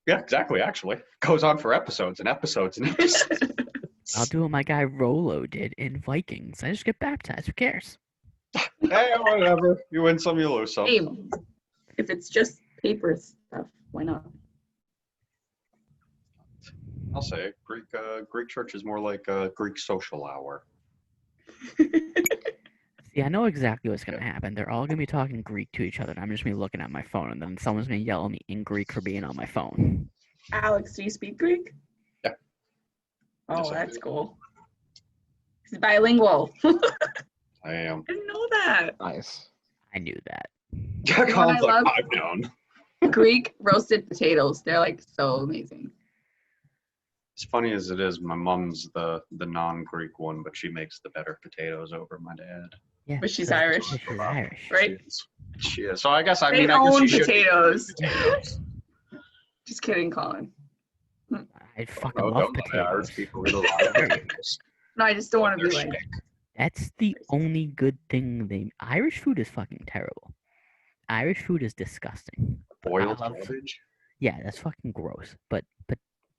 Yeah, exactly. Actually, goes on for episodes and episodes and episodes. I'll do what my guy Rolo did in Vikings. I just get baptized. Who cares? Hey, whatever. You win some, you lose some. Hey, if it's just paper stuff, why not? I'll say Greek church is more like a Greek social hour. See, I know exactly what's gonna happen. They're all gonna be talking Greek to each other, and I'm just gonna be looking at my phone, and then someone's gonna yell at me in Greek for being on my phone. Alex, do you speak Greek? Yeah. Oh, Yes, I that's do. cool. He's bilingual. I am. I didn't know that. Nice. I knew that. Yeah, Colin's I like, love- I've known. Greek roasted potatoes. They're like so amazing. As funny as it is, my mom's the non-Greek one, but she makes the better potatoes over my dad. Yeah, But she's 'cause Irish. She's Irish. Right? She is. So I guess I They mean I guess own you should potatoes. Just kidding, Colin. I fucking Oh, love don't let potatoes. Irish people eat a lot of potatoes. No, I just don't want to Their be like. shtick. That's the only good thing they. Irish food is fucking terrible. Irish food is disgusting. But I Boiled love- cabbage. Yeah, that's fucking gross. But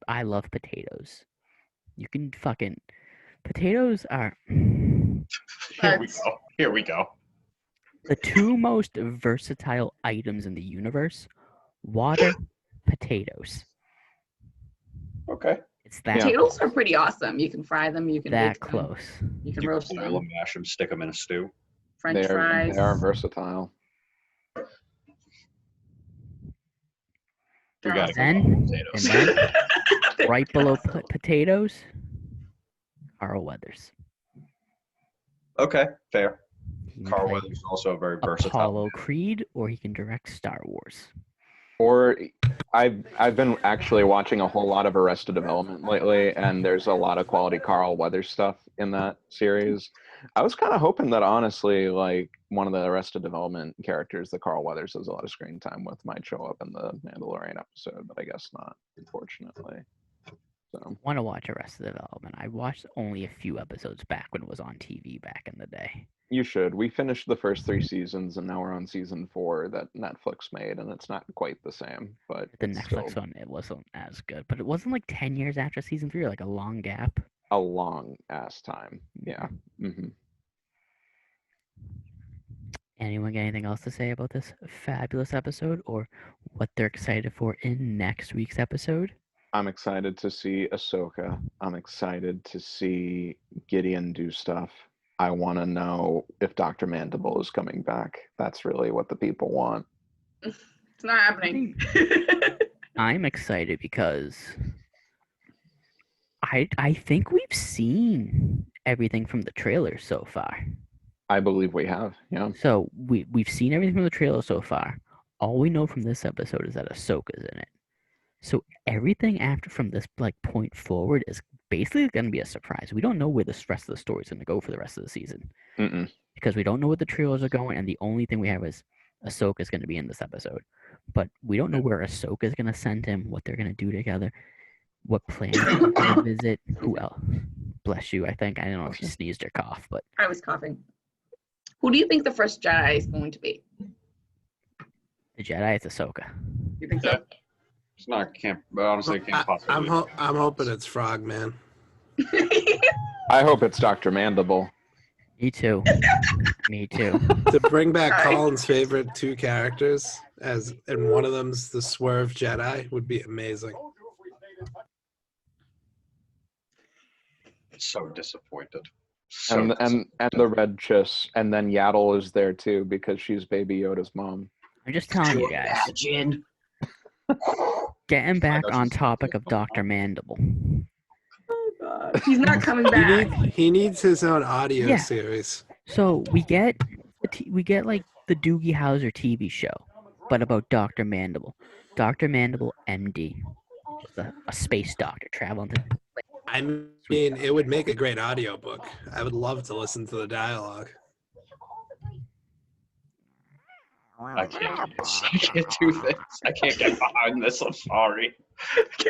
I love potatoes. You can fucking potatoes are Here we go. Here we go. the 2 most versatile items in the universe: water, potatoes. Okay. It's that Potatoes are pretty awesome. You can fry them. You can that bake them, close. You can You roast boil them. them, mash them, stick them in a stew. French fries. They are versatile. You They're gotta Then- go with And potatoes. then right below potatoes, Carl Weathers. Okay, fair. He can Carl play Weathers is also very versatile. Apollo Creed, or he can direct Star Wars. Or I've been actually watching a whole lot of Arrested Development lately, and there's a lot of quality Carl Weathers stuff in that series. I was kind of hoping that honestly, like one of the Arrested Development characters that Carl Weathers has a lot of screen time with might show up in the Mandalorian episode, but I guess not, unfortunately. So Want to watch Arrested Development. I watched only a few episodes back when it was on TV back in the day. you should. We finished the first 3 seasons, and now we're on season 4 that Netflix made, and it's not quite the same, but The it's Netflix still one, it wasn't as good, but it wasn't like 10 years after season 3, or like a long gap. a long ass time. Yeah. Hmm. Anyone got anything else to say about this fabulous episode, or what they're excited for in next week's episode? I'm excited to see Ahsoka. I'm excited to see Gideon do stuff. I want to know if Dr. Mandible is coming back. That's really what the people want. It's not happening. I'm excited because I think we've seen everything from the trailer so far. I believe we have. Yeah. So we've seen everything from the trailer so far. All we know from this episode is that Ahsoka's in it. So everything after from this like point forward is basically going to be a surprise. We don't know where the rest of the story is going to go for the rest of the season Mm-mm. because we don't know where the trailers are going, and the only thing we have is Ahsoka's going to be in this episode. But we don't know where Ahsoka's going to send him, what they're going to do together, what plans they're going to visit, who else. Bless you, I think. I don't know if you sneezed or coughed, but I was coughing. Who do you think the first Jedi is going to be? the Jedi is Ahsoka. You think so? It's not, honestly, can't possibly. I'm hoping it's Frogman. I hope it's Dr. Mandible. Me too. Me too. To bring back Sorry. Colin's favorite 2 characters, and one of them's the Swerve Jedi, would be amazing. So disappointed. And the Red Chiss, and then Yaddle is there too because she's Baby Yoda's mom. I'm just telling you guys. Imagine. Getting back gosh, on it's- topic of Dr. Mandible. Oh God. He's not coming back. He needs his own audio Yeah. series. So we get like the Doogie Howser TV show, but about Dr. Mandible. Dr. Mandible, MD, just a space doctor traveling to. I mean, it would make a great audiobook. I would love to listen to the dialogue. I can't do this. I can't do this. I can't get behind this. I'm sorry.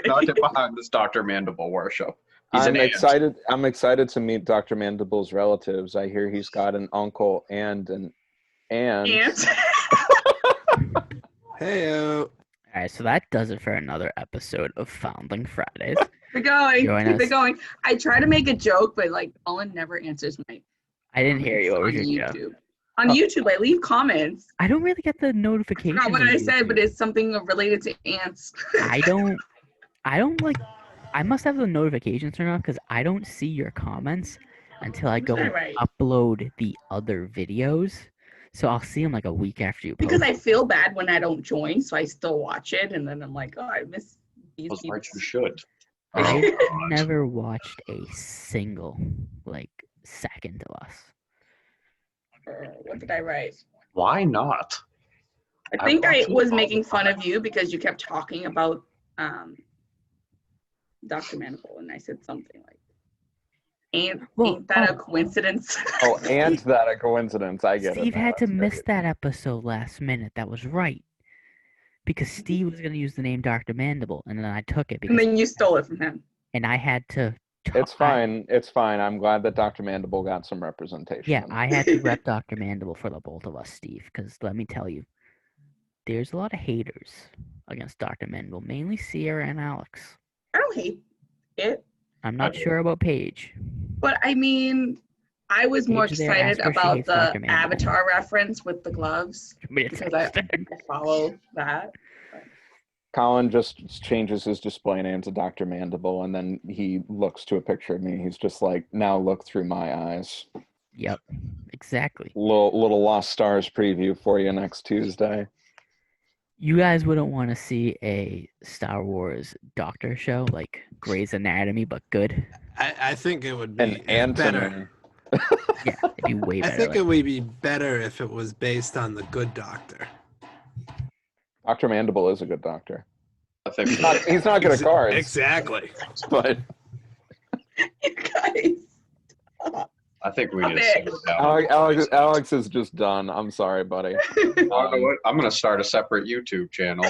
Not get behind this Dr. Mandible worship. He's I'm an ant. excited. I'm excited to meet Dr. Mandible's relatives. I hear he's got an uncle and an aunt. Ant. Hey, All right, so that does it for another episode of Foundling Fridays. Keep it going. Join Keep us. it going. I try to make a joke, but like Colin never answers my I didn't hear you. What was on your joke? YouTube. On YouTube, I leave comments. I don't really get the notifications. Not what on I said, but YouTube. it's something related to ants. I don't like. I must have the notifications turned off because I don't see your comments until I go and Right. upload the other videos. So I'll see them like a week after you post. Because I feel bad when I don't join, so I still watch it, and then I'm like, oh, I miss these Those people. parts you should. I've God. never watched a single like second of us. What did I write? Why not? I think I watch it was all making the fun time. of you because you kept talking about Dr. Mandible, and I said something like, ain't that a coincidence? Oh, and that a coincidence. I get it. Steve now, had to that's miss great. that episode last minute. That was right. Because Steve was going to use the name Dr. Mandible, and then I took it And because then you stole it from him. and I had to. It's fine. It's fine. I'm glad that Dr. Mandible got some representation. Yeah, I had to rep Dr. Mandible for the both of us, Steve. Because let me tell you, there's a lot of haters against Dr. Mandible, mainly Sierra and Alex. I don't hate it, I'm not sure about Paige. but I mean, I was more Paige there, ask excited her if she about hates the Dr. Mandible. Avatar reference with the gloves because I follow that. Colin just changes his display name to Dr. Mandible, and then he looks to a picture of me. He's just like, now look through my eyes. Yep, exactly. Little Lost Stars preview for you next Tuesday. You guys wouldn't want to see a Star Wars doctor show like Grey's Anatomy, but good. I think it would be And better. Anthony. Yeah, it'd be way I better. think like- it would be better if it was based on the Good Doctor. Dr. Mandible is a good doctor. I think He's not good at cards, Exactly. but You guys. I think we Stop need to sit it. down. Alex is just done. I'm sorry, buddy. You know what? I'm going to start a separate YouTube channel.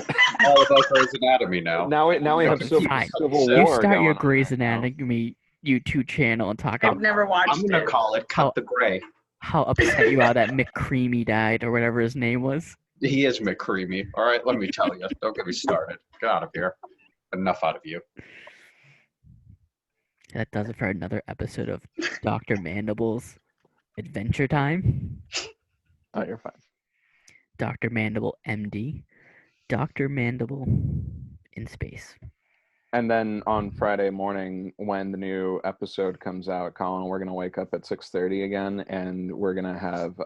All about Grey's Anatomy now. Now we have Fine. Civil You War start your going on Grey's right now. Anatomy YouTube channel and talk I've about never watched I'm going to it. call it Cut the Gray. how upset you are that McCreamy died or whatever his name was. He is McCreamy. All right, let me tell you. Don't get me started. Get out of here. Enough out of you. That does it for another episode of Dr. Mandible's Adventure Time. Oh, you're fine. Dr. Mandible MD. Dr. Mandible in space. And then on Friday morning, when the new episode comes out, Colin, we're gonna wake up at 6:30 again, and we're gonna have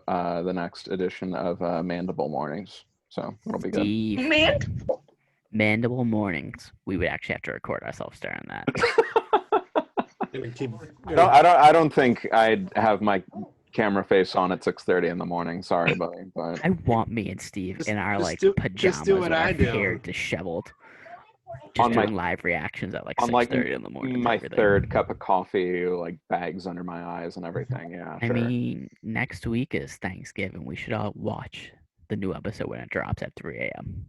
the next edition of Mandible Mornings. So it'll be good. Steve, Man, Mandible Mornings. We would actually have to record ourselves during that. Gonna keep. No, I don't think I'd have my camera face on at 6:30 in the morning. Sorry, buddy, but I want me and Steve in our just like do- pajamas just do what with I our do. hair disheveled. Just On my- doing live reactions at like on 6:30 in the morning. and my everything. third cup of coffee, like bags under my eyes and everything. Yeah, I sure. mean, next week is Thanksgiving. We should all watch the new episode when it drops at 3 a.m.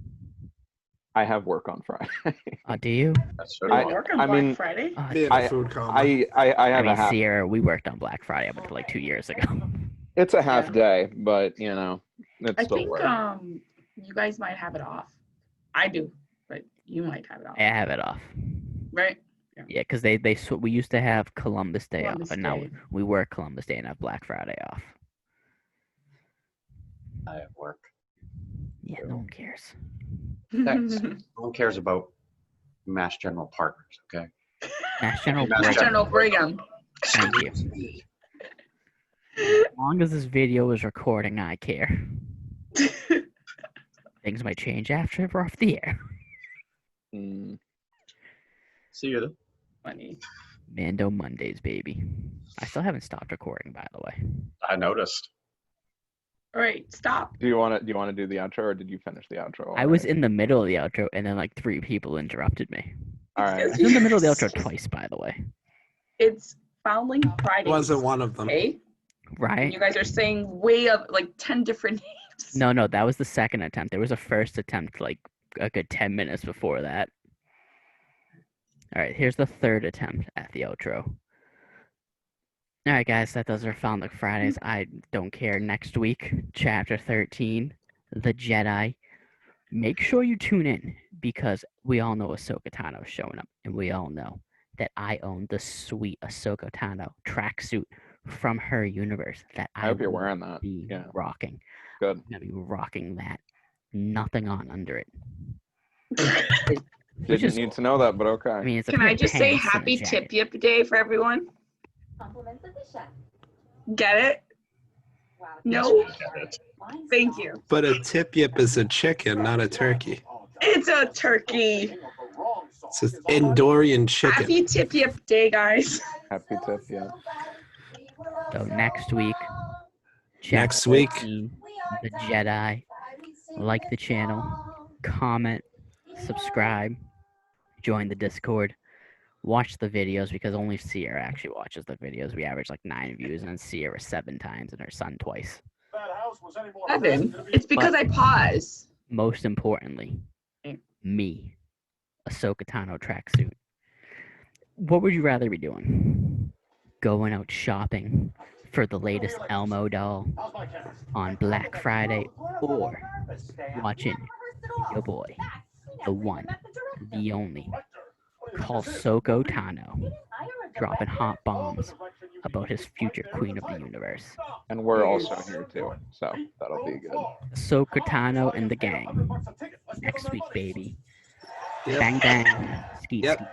I have work on Friday. Do you? That's you what work on I Black mean- Friday? Be in a food coma. I I have mean, a half. Sierra, we worked on Black Friday up until like 2 years ago. It's a half Yeah. day, but you know, it's I still think work. you guys might have it off. I do, but you might have it off, I have it off. right? Yeah, because we used to have Columbus Day Columbus off, and now Day. we work Columbus Day and have Black Friday off. I have work. Yeah, no one cares. Thanks. No one cares about Mass General Partners, okay? Mass General Mass Brigham, General Brigham. thank you. As long as this video is recording, I care. Things might change after we're off the air. Mm, See you then. Funny. Mando Mondays, baby. I still haven't stopped recording, by the way. I noticed. All right, stop. do you want to do the outro, or did you finish the outro? I was already? in the middle of the outro, and then like 3 people interrupted me. All right. I was in the middle of the outro twice, by the way. It's Foundling Fridays. Wasn't one of them. Okay? Right? You guys are saying way up like 10 different names. No, that was the second attempt. There was a first attempt like a good 10 minutes before that. All right, here's the third attempt at the outro. All right, guys, that does our Foundling Fridays. I don't care. Next week, Chapter 13, The Jedi. Make sure you tune in because we all know Ahsoka Tano is showing up, and we all know that I own the sweet Ahsoka Tano tracksuit from her universe that I hope you're will wearing that. be Yeah, rocking. good. I'm gonna be rocking that. Nothing on under it. Didn't is- need to know that, but okay. I mean, it's a Can pair I of just say pants and a happy jacket. Tip Yip Day for everyone? Compliments of the chef. Get it? Wow. No? Get it. Thank you. But a tip yip is a chicken, not a turkey. It's a turkey. It's an Andorian chicken. Happy Tip Yip Day, guys. Happy tip, yeah. So next week, Next Chapter week. 13, The Jedi. Like the channel, comment, subscribe, join the Discord, watch the videos because only Sierra actually watches the videos. We average like 9 views and then Sierra 7 times and her son twice. Evan, it's because I pause. Most importantly, me, Ahsoka Tano tracksuit. What would you rather be doing? Going out shopping for the latest Elmo doll on Black Friday or watching your boy, the one, the only, Ahsoka Tano, dropping hot bombs about his future queen of the universe. And we're also here too, so that'll be good. Ahsoka Tano and the gang. Next week, baby. Yep. Bang bang. Skeet Yep. skeet.